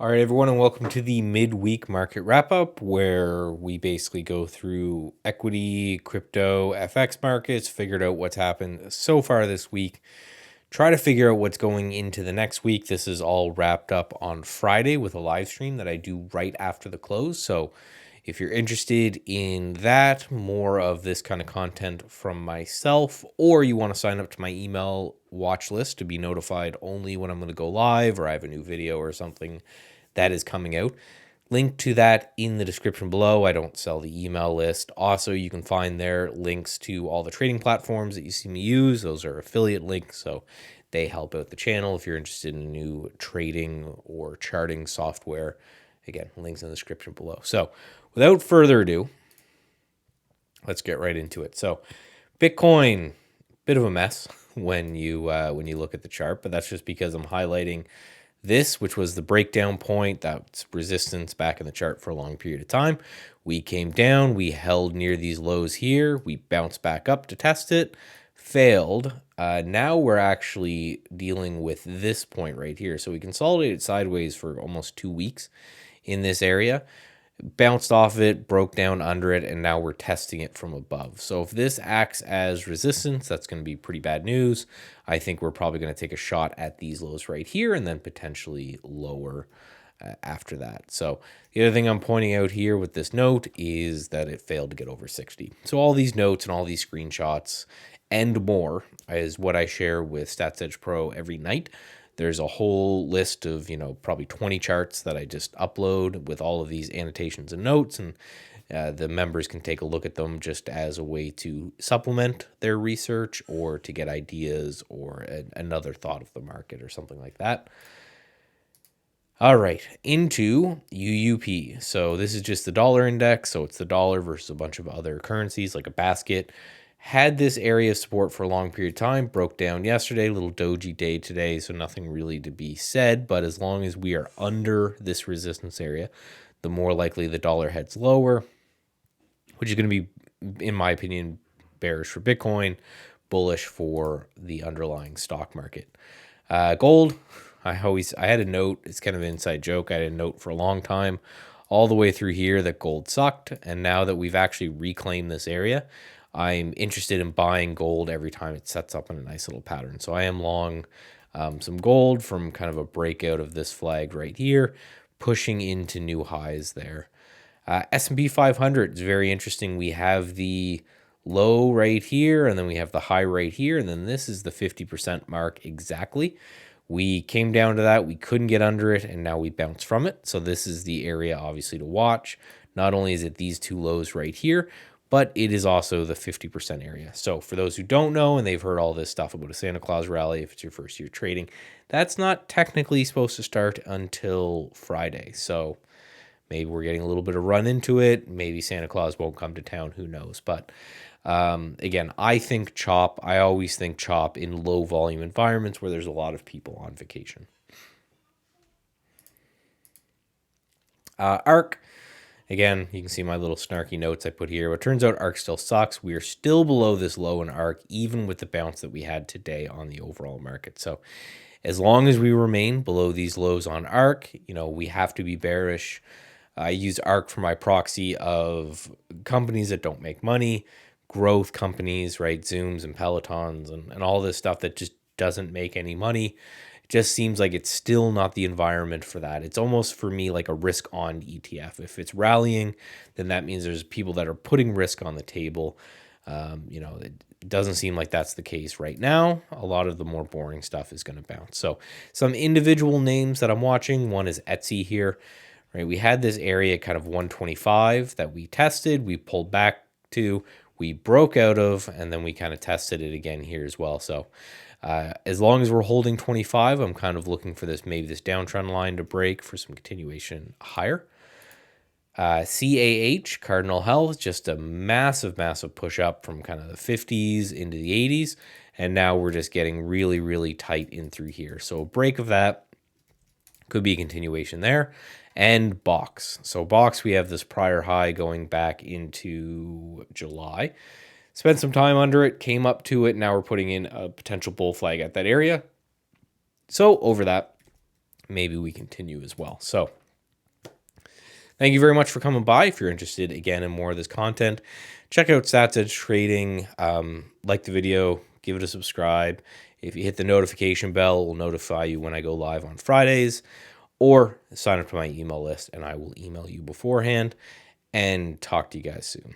All right, everyone, and welcome to the midweek market wrap up, where we basically go through equity, crypto, FX markets, figured out what's happened so far this week, try to figure out what's going into the next week. This is all wrapped up on Friday with a live stream that I do right after the close. So if you're interested in that, more of this kind of content from myself, or you want to sign up to my email watch list to be notified only when I'm going to go live or I have a new video or something that is coming out, link to that in the description below. I don't sell the email list. Also, you can find there links to all the trading platforms that you see me use. Those are affiliate links, so they help out the channel if you're interested in new trading or charting software. Again, links in the description below. So without further ado, let's get right into it. So Bitcoin, bit of a mess when you look at the chart, but that's just because I'm highlighting this, which was the breakdown point. That's resistance back in the chart for a long period of time. We came down, we held near these lows here, we bounced back up to test it, failed. Now we're actually dealing with this point right here. So we consolidated sideways for almost 2 weeks in this area, bounced off it, broke down under it, and now we're testing it from above. So if this acts as resistance, that's going to be pretty bad news. I think we're probably going to take a shot at these lows right here and then potentially lower after that. So the other thing I'm pointing out here with this note is that it failed to get over 60. So all these notes and all these screenshots and more is what I share with Stats Edge Pro every night. There's a whole list of, probably 20 charts that I just upload with all of these annotations and notes, and the members can take a look at them just as a way to supplement their research or to get ideas or another thought of the market or something like that. All right, into UUP. So this is just the dollar index. So it's the dollar versus a bunch of other currencies like a basket. Had this area of support for a long period of time, broke down yesterday, little doji day today, so nothing really to be said. But as long as we are under this resistance area, the more likely the dollar heads lower, which is going to be, in my opinion, bearish for Bitcoin, bullish for the underlying stock market. Gold, I had a note, it's kind of an inside joke, I had a note for a long time, all the way through here, that gold sucked. And now that we've actually reclaimed this area, I'm interested in buying gold every time it sets up in a nice little pattern. So I am long some gold from kind of a breakout of this flag right here, pushing into new highs there. S&P 500 is very interesting. We have the low right here, and then we have the high right here, and then this is the 50% mark exactly. We came down to that, we couldn't get under it, and now we bounced from it. So this is the area obviously to watch. Not only is it these two lows right here, but it is also the 50% area. So for those who don't know, and they've heard all this stuff about a Santa Claus rally, if it's your first year trading, that's not technically supposed to start until Friday. So maybe we're getting a little bit of run into it. Maybe Santa Claus won't come to town. Who knows? But again, I always think chop in low volume environments where there's a lot of people on vacation. ARC, again, you can see my little snarky notes I put here. But it turns out ARC still sucks. We are still below this low in ARC, even with the bounce that we had today on the overall market. So as long as we remain below these lows on ARC, we have to be bearish. I use ARC for my proxy of companies that don't make money, growth companies, right? Zooms and Pelotons and all this stuff that just doesn't make any money. It just seems like it's still not the environment for that. It's almost for me like a risk on ETF. If it's rallying, then that means there's people that are putting risk on the table. It doesn't seem like that's the case right now. A lot of the more boring stuff is going to bounce. So some individual names that I'm watching, one is Etsy here. Right, we had this area kind of 125 that we tested, we pulled back to, we broke out of, and then we kind of tested it again here as well. So as long as we're holding 25, I'm kind of looking for maybe this downtrend line to break for some continuation higher. CAH, Cardinal Health, just a massive push up from kind of the 50s into the 80s. And now we're just getting really, really tight in through here. So a break of that could be a continuation there. And Box. So Box, we have this prior high going back into July. Spent some time under it, came up to it. Now we're putting in a potential bull flag at that area. So over that, maybe we continue as well. So thank you very much for coming by. If you're interested, again, in more of this content, check out Stats Edge Trading. Like the video, give it a subscribe. If you hit the notification bell, it will notify you when I go live on Fridays, or sign up to my email list and I will email you beforehand, and talk to you guys soon.